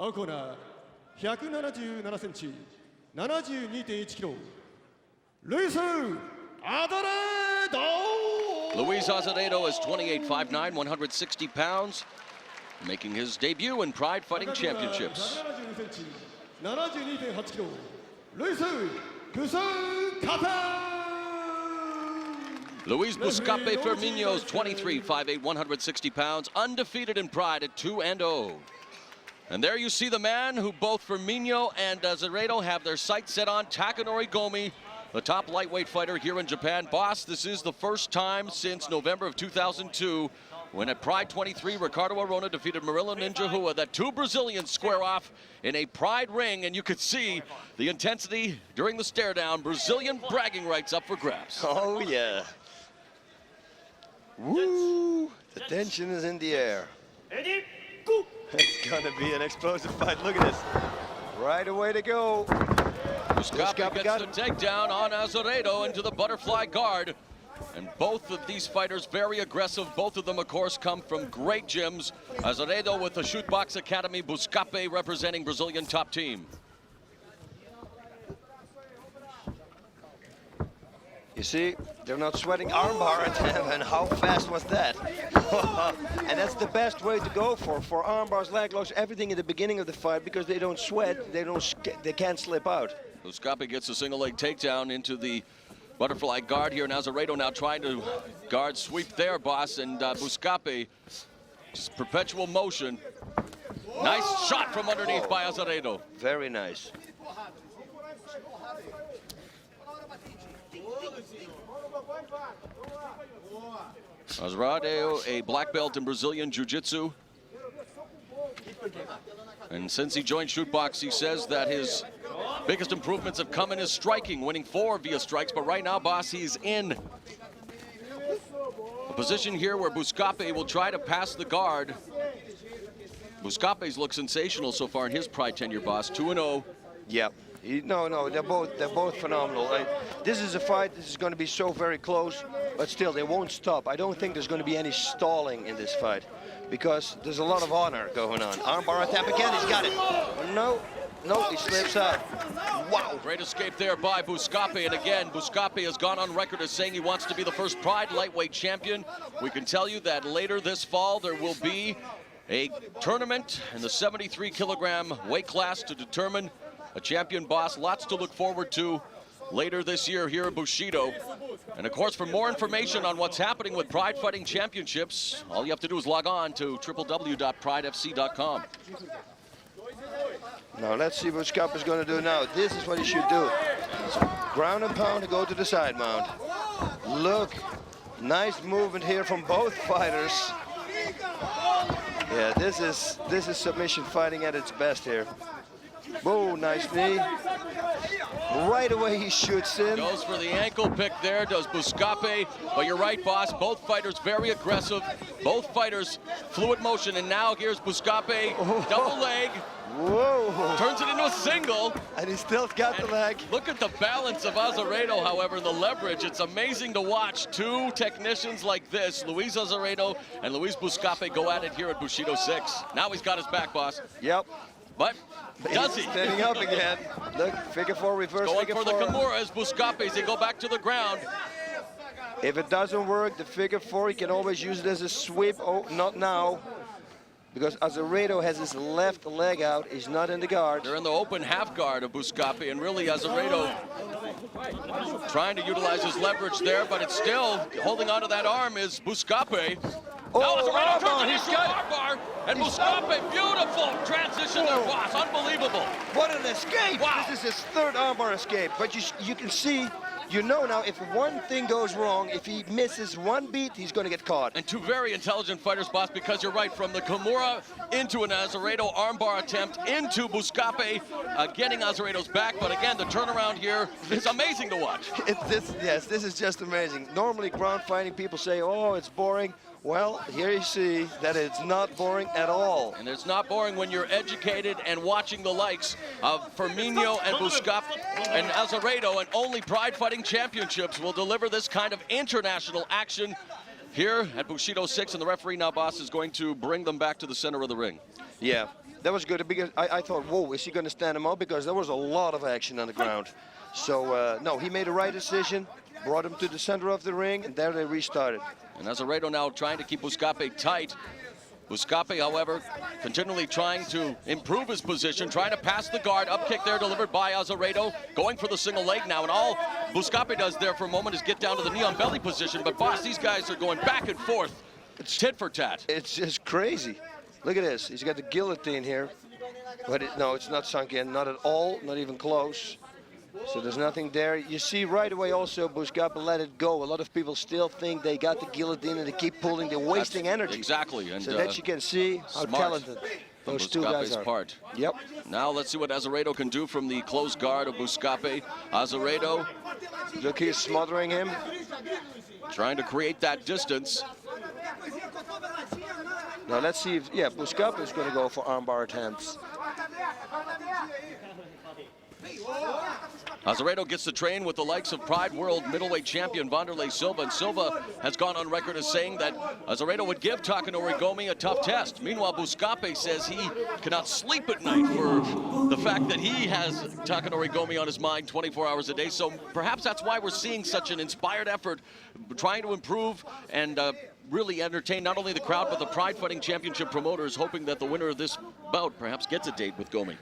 青コーナー177センチ 72.1 キロ Luiz Azeredo. Luiz Azeredo is 28'5'9", 160 pounds, making his debut in Pride Fighting Championships. 72.8 キロ Luiz Buscape. Luiz Buscape Firmino is 23'5'8", 160 pounds, undefeated in Pride at 2-0. And there you see the man who both Firmino and Azeredo have their sights set on, Takanori Gomi, the top lightweight fighter here in Japan. Boss, this is the first time since November of 2002 when at Pride 23, Ricardo Arona defeated Murilo Ninja Rua, that two Brazilians square off in a Pride ring, and you could see the intensity during the stare down. Brazilian bragging rights up for grabs. Oh yeah. Woo! The tension is in the air. It's gonna be an explosive fight. Look at this. Right away to go. Buscape gets the takedown on Azeredo into the butterfly guard. And both of these fighters very aggressive. Both of them, of course, come from great gyms. Azeredo with the Shootbox Academy, Buscape representing Brazilian top team. You see, they're not sweating armbar at him, and how fast was that? And that's the best way to go for armbars, leg locks, everything in the beginning of the fight, because they don't sweat, they can't slip out. Buscape gets a single leg takedown into the butterfly guard here, and Azeredo now trying to guard sweep there, boss, and Buscape, just perpetual motion. Nice shot from underneath by Azeredo. Very nice. Azeredo, a black belt in Brazilian Jiu-Jitsu. And since he joined Shootbox, he says that his biggest improvements have come in his striking, winning 4 via strikes. But right now, boss, he's in a position here where Buscape will try to pass the guard. Buscape's looked sensational so far in his Pride tenure, boss. 2-0. Yep. No, they're both phenomenal. This is a fight. This is going to be so very close, but still they won't stop. I don't think there's going to be any stalling in this fight because there's a lot of honor going on. Armbar attempt again. He's got it. No, he slips out. Wow. Great escape there by Buscape, and again, Buscape has gone on record as saying he wants to be the first Pride lightweight champion. We can tell you that later this fall there will be a tournament in the 73 kilogram weight class to determine a champion, boss. Lots to look forward to later this year here in Bushido. And of course, for more information on what's happening with Pride Fighting Championships, all you have to do is log on to www.pridefc.com. Now let's see what Buscape is going to do now. This is what he should do. Ground and pound to go to the side mount. Look, nice movement here from both fighters. Yeah, this is submission fighting at its best here. Whoa, nice knee. Right away he shoots in. Goes for the ankle pick there, does Buscape. But you're right, boss, both fighters very aggressive. Both fighters fluid motion, and now here's Buscape, double leg. Whoa. Turns it into a single. And he still got the leg. Look at the balance of Azeredo, however, the leverage. It's amazing to watch two technicians like this, Luiz Azeredo and Luiz Buscape, go at it here at Bushido 6. Now he's got his back, boss. Yep. But does he? Standing up again. Look, figure 4 reverse. Going figure for 4. the Kimuras, Buscape, they go back to the ground. If it doesn't work, the figure 4, he can always use it as a sweep. Oh, not now. Because Azeredo has his left leg out. He's not in the guard. They're in the open half guard of Buscape, and really Azeredo trying to utilize his leverage there, but it's still holding onto that arm is Buscape. Now Azeredo turns it into an armbar, and Buscape, beautiful transition there, boss, unbelievable. What an escape! Wow. This is his 3rd armbar escape, but you can see, you know now, if one thing goes wrong, if he misses one beat, he's going to get caught. And two very intelligent fighters, boss, because you're right, from the Kimura into an Azeredo armbar attempt into Buscape, getting Azeredo's back, but again, the turnaround here, it's amazing to watch. Yes, this is just amazing. Normally, ground fighting, people say, oh, it's boring. Well, here you see that it's not boring at all. And it's not boring when you're educated and watching the likes of Firmino and Buscape and Azeredo, and only Pride Fighting Championships will deliver this kind of international action here at Bushido 6, and the referee now, boss, is going to bring them back to the center of the ring. Yeah, that was good because I thought, whoa, is he going to stand him up? Because there was a lot of action on the ground. So, no, he made the right decision, brought him to the center of the ring, and there they restarted. And Azeredo now trying to keep Buscape tight. Buscape, however, continually trying to improve his position, trying to pass the guard. Up kick there delivered by Azeredo, going for the single leg now. And all Buscape does there for a moment is get down to the knee on belly position. But boss, these guys are going back and forth. It's tit for tat. It's just crazy. Look at this. He's got the guillotine here. But no, it's not sunk in, not at all, not even close. So there's nothing there. You see right away also Buscape let it go. A lot of people still think they got the guillotine and they keep pulling. They're wasting energy. Exactly. And so that you can see how talented those two guys are. Part. Yep. Now let's see what Azeredo can do from the close guard of Buscape. Azeredo. Look, he's smothering him. Trying to create that distance. Now let's see if, yeah, Buscape is going to go for armbar attempts. Azeredo gets to train with the likes of Pride World middleweight champion Wanderlei Silva, and Silva has gone on record as saying that Azeredo would give Takanori Gomi a tough test. Meanwhile, Buscape says he cannot sleep at night for the fact that he has Takanori Gomi on his mind 24 hours a day. So perhaps that's why we're seeing such an inspired effort, trying to improve and really entertain not only the crowd but the Pride Fighting Championship promoters, hoping that the winner of this bout perhaps gets a date with Gomi.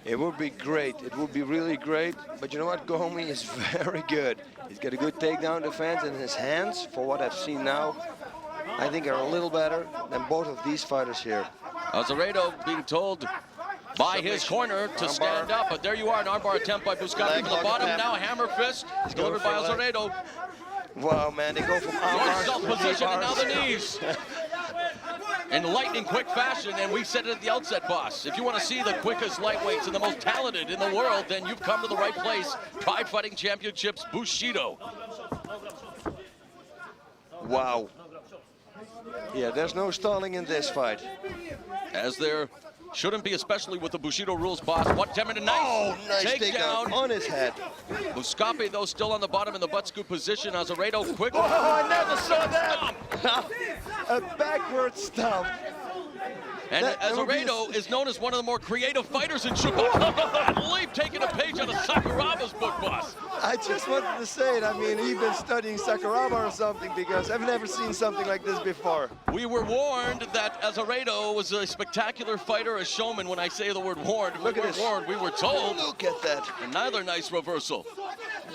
It would be great. It would be really great. But you know what? Gomi is very good. He's got a good takedown defense, and his hands, for what I've seen now, I think are a little better than both of these fighters here. Azeredo being told by his corner to stand up, but there you are, an armbar attempt by Buscape from the bottom. Now a hammer fist delivered by Azeredo. Wow, man, they go from armbar to position and now the knees. In lightning quick fashion, and we said it at the outset, boss. If you want to see the quickest lightweights and the most talented in the world, then you've come to the right place. Pride Fighting Championships, Bushido. Wow. Yeah, there's no stalling in this fight. As there shouldn't be, especially with the Bushido rules, boss. 1-10 nice, nice takedown on his head. Buscape, though, still on the bottom in the butt scoop position. Azeredo quick. Oh, I never saw that. A backward stomp. And Azeredo is known as one of the more creative fighters in Shibata. I believe taking a page out of Sakuraga's book, boss. I just wanted to say it. I mean, he's been studying Sakuraba or something, because I've never seen something like this before. We were warned that Azeredo was a spectacular fighter, a showman. When I say the word warned, we weren't warned, we were told. Look at that. Another nice reversal.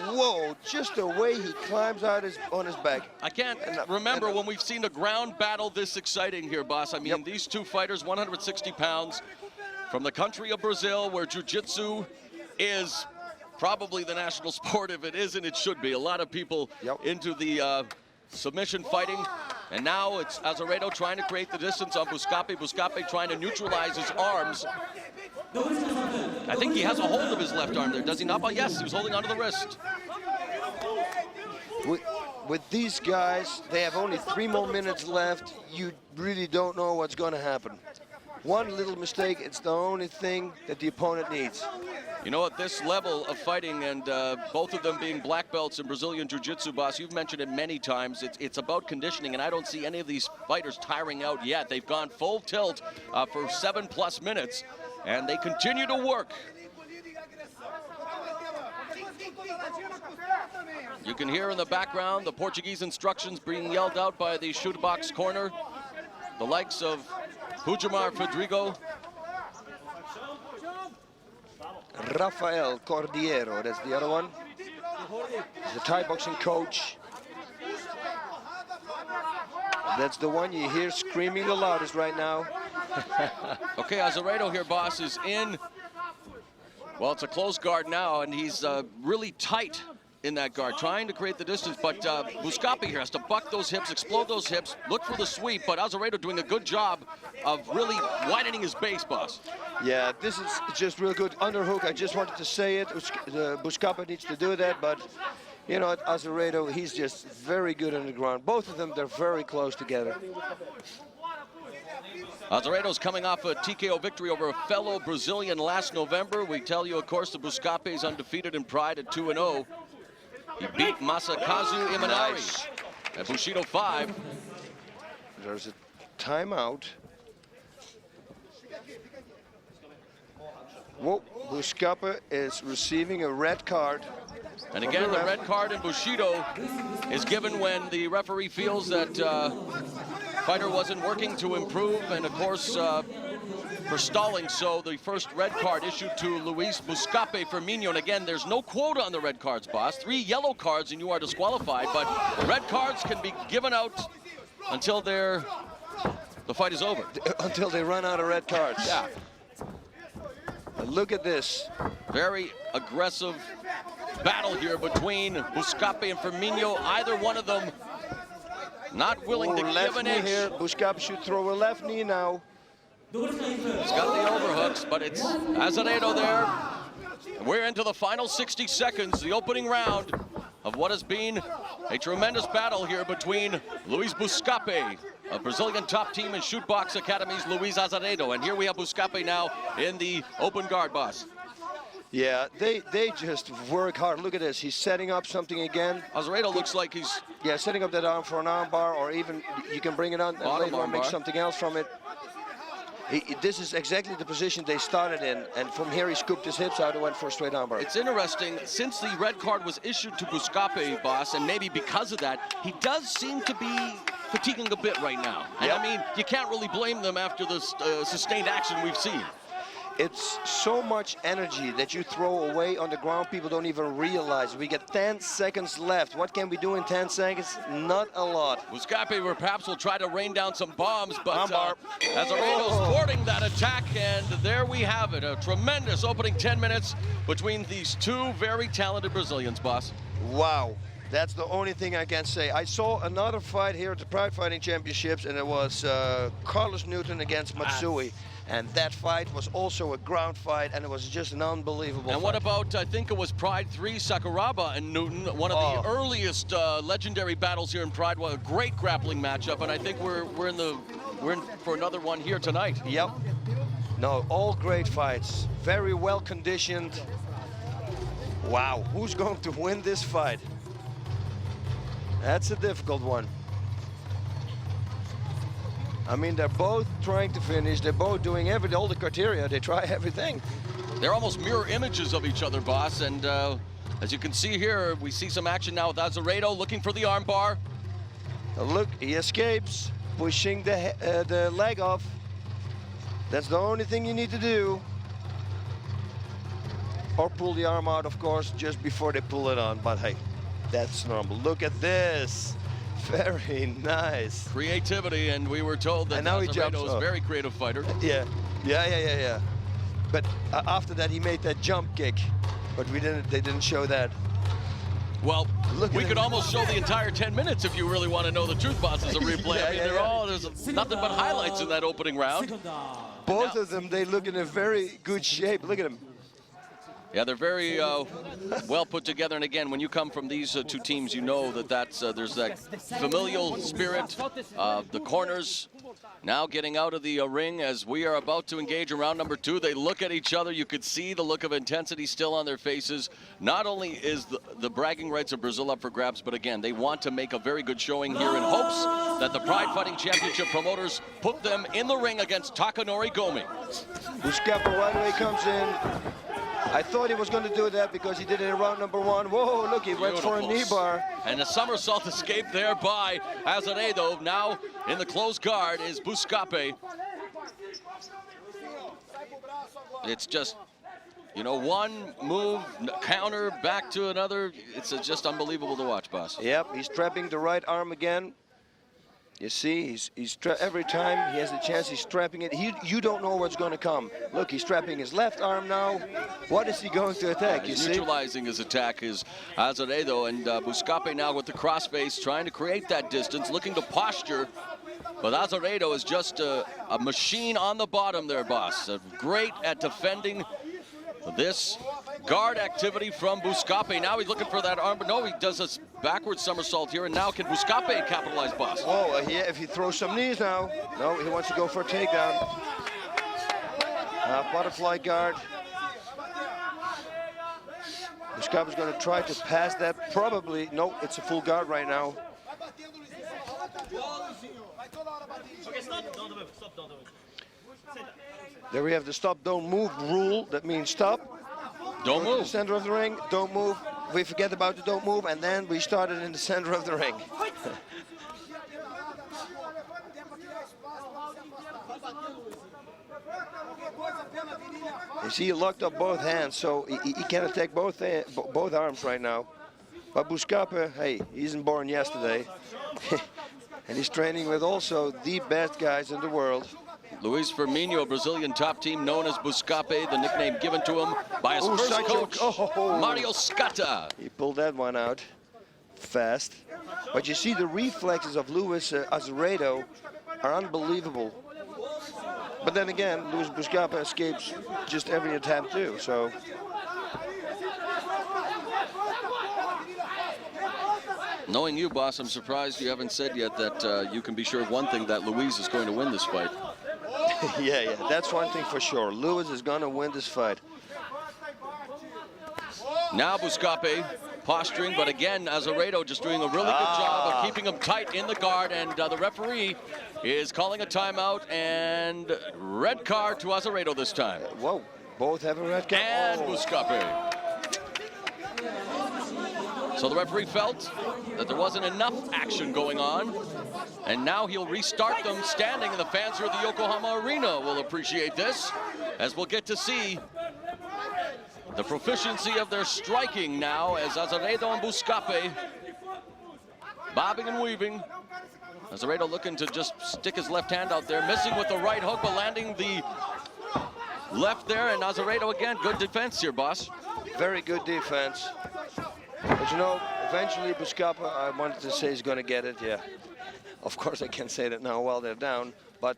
Whoa, just the way he climbs out on his back. I can't remember when we've seen a ground battle this exciting here, boss. I mean, these two fighters, 160 pounds, from the country of Brazil, where jiu-jitsu is probably the national sport. If it isn't, it should be. A lot of people into the submission fighting. And now it's Azeredo trying to create the distance on Buscape. Buscape trying to neutralize his arms. I think he has a hold of his left arm there, does he not? Oh, yes, he was holding onto the wrist. With these guys, they have only 3 more minutes left. You really don't know what's going to happen. One little mistake, it's the only thing that the opponent needs. You know, at this level of fighting, and both of them being black belts in Brazilian Jiu-Jitsu, boss, you've mentioned it many times, it's about conditioning, and I don't see any of these fighters tiring out yet. They've gone full tilt for 7+ minutes, and they continue to work. You can hear in the background the Portuguese instructions being yelled out by the shootbox corner. The likes of Hujimar Fedrigo. Rafael Cordeiro, that's the other one. He's the Thai boxing coach. That's the one you hear screaming the loudest right now. Okay, Azeredo here, boss, is in. Well, it's a close guard now, and he's really tight in that guard, trying to create the distance, but Buscape here has to buck those hips, explode those hips, look for the sweep, but Azeredo doing a good job of really widening his base, boss. Yeah, this is just real good underhook. I just wanted to say it. Buscape needs to do that, but you know what, Azeredo, he's just very good on the ground. Both of them, they're very close together. Azeredo's coming off a TKO victory over a fellow Brazilian last November. We tell you, of course, that Buscape is undefeated in Pride at 2-0. He beat Masakazu Imanari at Bushido 5. There's a timeout. Whoa, Buscape is receiving a red card. And again, the red card in Bushido is given when the referee feels that fighter wasn't working to improve, and of course, for stalling. So the first red card issued to Luiz Buscape Firmino. And again, there's no quota on the red cards, boss. 3 yellow cards and you are disqualified, but red cards can be given out until the fight is over. Until they run out of red cards. Yeah. Look at this. Very aggressive battle here between Buscape and Firmino. Either one of them not willing to give an inch. Here. Buscape should throw a left knee now. He's got the overhooks, but it's Azeredo there. We're into the final 60 seconds, the opening round of what has been a tremendous battle here between Luiz Buscape, a Brazilian top team in Shoot Box Academy's Luiz Azeredo. And here we have Buscape now in the open guard, boss. Yeah, they just work hard. Look at this. He's setting up something again. Azeredo looks like he's... Yeah, setting up that arm for an arm bar, or even you can bring it on and later on make something else from it. This is exactly the position they started in, and from here he scooped his hips out and went for a straight armbar. It's interesting, since the red card was issued to Buscape, boss, and maybe because of that, he does seem to be fatiguing a bit right now. And yep. I mean, you can't really blame them after the sustained action we've seen. It's so much energy that you throw away on the ground, people don't even realize. We get 10 seconds left. What can we do in 10 seconds? Not a lot. Buscape perhaps will try to rain down some bombs, but Azeredo's thwarting that attack, and there we have it. A tremendous opening 10 minutes between these two very talented Brazilians, boss. Wow. That's the only thing I can say. I saw another fight here at the Pride Fighting Championships, and it was Carlos Newton against Matsui. And that fight was also a ground fight, and it was just an unbelievable fight. And what about, I think it was Pride 3, Sakuraba and Newton, one of the earliest legendary battles here in Pride. What a great grappling matchup, and I think we're in for another one here tonight. Yep. No, all great fights. Very well conditioned. Wow, who's going to win this fight? That's a difficult one. I mean, they're both trying to finish. They're both doing all the criteria. They try everything. They're almost mirror images of each other, boss. And as you can see here, we see some action now with Azeredo looking for the armbar. Look, he escapes, pushing the leg off. That's the only thing you need to do. Or pull the arm out, of course, just before they pull it on. But hey, that's normal. Look at this. Very nice. Creativity, and we were told that Azeredo is a very creative fighter. Yeah. But after that, he made that jump kick, but they didn't show that. Well, we could almost show the entire 10 minutes if you really want to know the truth, boss, as a replay. I mean, there's nothing but highlights in that opening round. Both of them, they look in a very good shape. Look at them. Yeah, they're very well put together. And again, when you come from these two teams, you know that there's that familial spirit. The corners now getting out of the ring as we are about to engage in round number 2. They look at each other. You could see the look of intensity still on their faces. Not only is the bragging rights of Brazil up for grabs, but again, they want to make a very good showing here in hopes that the Pride Fighting Championship promoters put them in the ring against Takanori Gomi. Buscape right away comes in. I thought he was going to do that because he did it in round number 1. Whoa, look, he went for a knee bar. And a somersault escape there by Azeredo. Now in the closed guard is Buscape. It's just, you know, one move, counter, back to another. It's just unbelievable to watch, boss. Yep, he's trapping the right arm again. You see, every time he has a chance, he's strapping it. You don't know what's going to come. Look, he's strapping his left arm now. What is he going to attack? He's neutralizing his attack is Azeredo, and Buscape now with the crossface, trying to create that distance, looking to posture. But Azeredo is just a machine on the bottom there, boss. Great at defending this guard activity from Buscape. Now he's looking for that arm, but no, he does a backward somersault here, and now can Buscape capitalize, boss? Oh, yeah, if he throws some knees now. No, he wants to go for a takedown. Butterfly guard. Buscape is going to try to pass that, probably. No, it's a full guard right now. There we have the stop, don't move rule. That means stop. Don't Go to the move. center of the ring, don't move. We forget about the don't move, and then we started in the center of the ring. You see, he locked up both hands, so he can attack both arms right now. But Buscape, hey, he isn't born yesterday. And he's training with also the best guys in the world. Luiz Firmino, Brazilian top team known as Buscape, the nickname given to him by his first coach, Mario Scatta. He pulled that one out fast. But you see the reflexes of Luiz Azeredo are unbelievable. But then again, Luiz Buscape escapes just every attempt too, so. Knowing you, boss, I'm surprised you haven't said yet that you can be sure of one thing, that Luiz is going to win this fight. yeah, that's one thing for sure. Luiz is going to win this fight. Now Buscape posturing, but again, Azeredo just doing a really good job of keeping him tight in the guard, and the referee is calling a timeout, and red card to Azeredo this time. Whoa, both have a red card. And Buscape. So the referee felt that there wasn't enough action going on, and now he'll restart them standing, and the fans here at the Yokohama Arena will appreciate this, as we'll get to see the proficiency of their striking now, as Azeredo and Buscape bobbing and weaving. Azeredo looking to just stick his left hand out there, missing with the right hook, but landing the left there, and Azeredo again, good defense here, boss. Very good defense. But you know, eventually Buscape, I wanted to say, is going to get it, yeah. Of course I can't say that now while they're down, but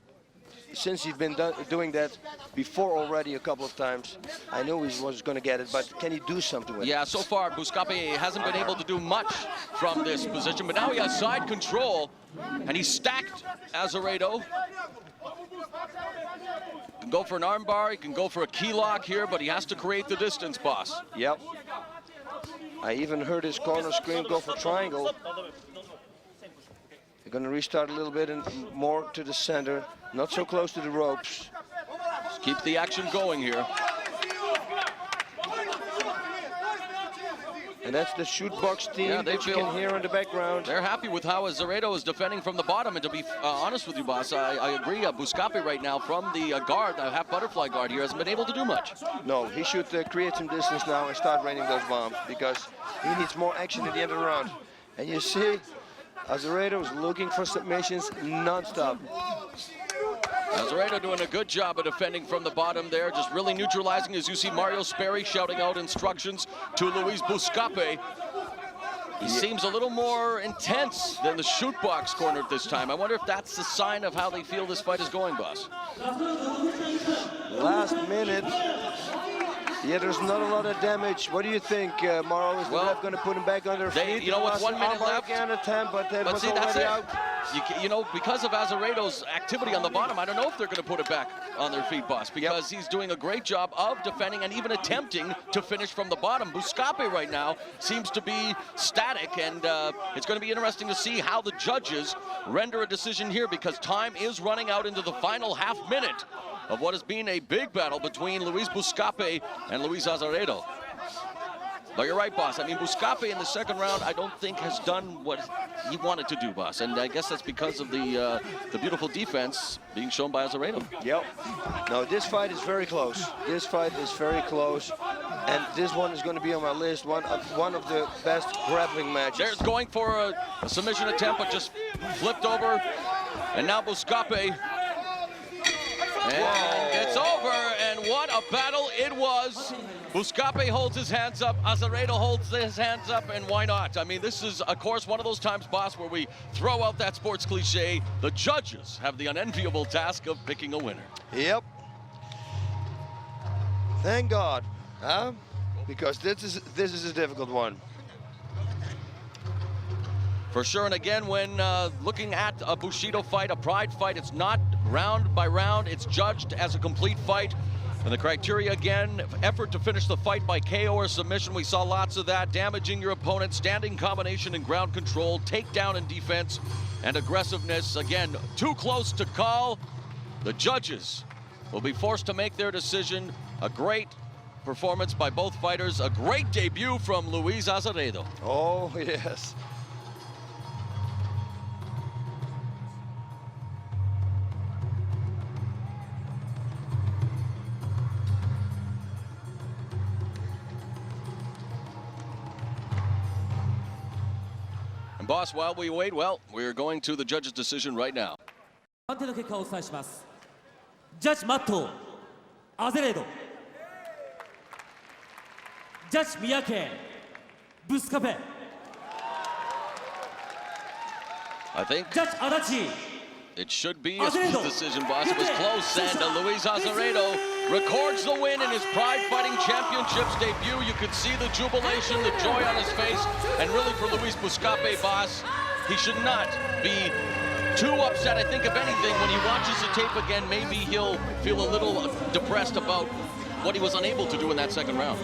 since he's been doing that before already a couple of times, I knew he was going to get it, but can he do something with it? Yeah, so far Buscape hasn't been able to do much from this position, but now he has side control, and he stacked Azeredo. He can go for an armbar, he can go for a key lock here, but he has to create the distance, boss. Yep. I even heard his corner scream, go for triangle. They're going to restart a little bit and more to the center, not so close to the ropes. Just keep the action going here. And that's the shoot box team Yeah, they that you feel can hear in the background. They're happy with how Azeredo is defending from the bottom, and to be honest with you, boss, I agree. Buscape right now from the guard, the half butterfly guard here, hasn't been able to do much. No, he should create some distance now and start raining those bombs, because he needs more action at the end of the round. And you see, Azeredo is looking for submissions non-stop. Azeredo doing a good job of defending from the bottom there, just really neutralizing, as you see Mario Sperry shouting out instructions to Luiz Buscape. He seems a little more intense than the shoot box corner at this time. I wonder if that's the sign of how they feel this fight is going, boss. Last minute. Yeah, there's not a lot of damage. What do you think, Mauro? Is the ref going to put him back on their feet? You know, with 1 minute left. Attempt, but that was see, that's already it. out. You know, because of Azeredo's activity on the bottom, I don't know if they're going to put it back on their feet, boss, because he's doing a great job of defending and even attempting to finish from the bottom. Buscape right now seems to be static, and it's going to be interesting to see how the judges render a decision here, because time is running out into the final half minute of what has been a big battle between Luiz Buscape and Luiz Azeredo. But you're right, boss. I mean, Buscape in the second round, I don't think has done what he wanted to do, boss. And I guess that's because of the beautiful defense being shown by Azeredo. Yep. No, this fight is very close. This fight is very close. And this one is going to be on my list, one of the best grappling matches. There's going for a submission attempt, but just flipped over. And now Buscape. And it's over, and what a battle it was. Buscape holds his hands up, Azeredo holds his hands up, and why not? I mean, this is, of course, one of those times, boss, where we throw out that sports cliche. The judges have the unenviable task of picking a winner. Yep. Thank God, huh? Because this is a difficult one. For sure, and again, when looking at a Bushido fight, a pride fight, it's not round by round, it's judged as a complete fight. And the criteria, again, effort to finish the fight by KO or submission. We saw lots of that, damaging your opponent, standing combination and ground control, takedown and defense, and aggressiveness. Again, too close to call. The judges will be forced to make their decision. A great performance by both fighters. A great debut from Luiz Azeredo. Oh, yes. And boss, while we wait, well, we're going to the judge's decision right now. 判定の結果をお伝えします。ジャッジマットアゼレード、ジャッジ三宅ブスカペ、 I think ジャッジ足立 it should be a Azeredo. decision, boss. It was close, and Luiz Azeredo records the win in his Pride Fighting Championships debut. You could see the jubilation, the joy on his face, and really for Luiz Buscape, boss, he should not be too upset. I think if anything, when he watches the tape again, maybe he'll feel a little depressed about what he was unable to do in that second round.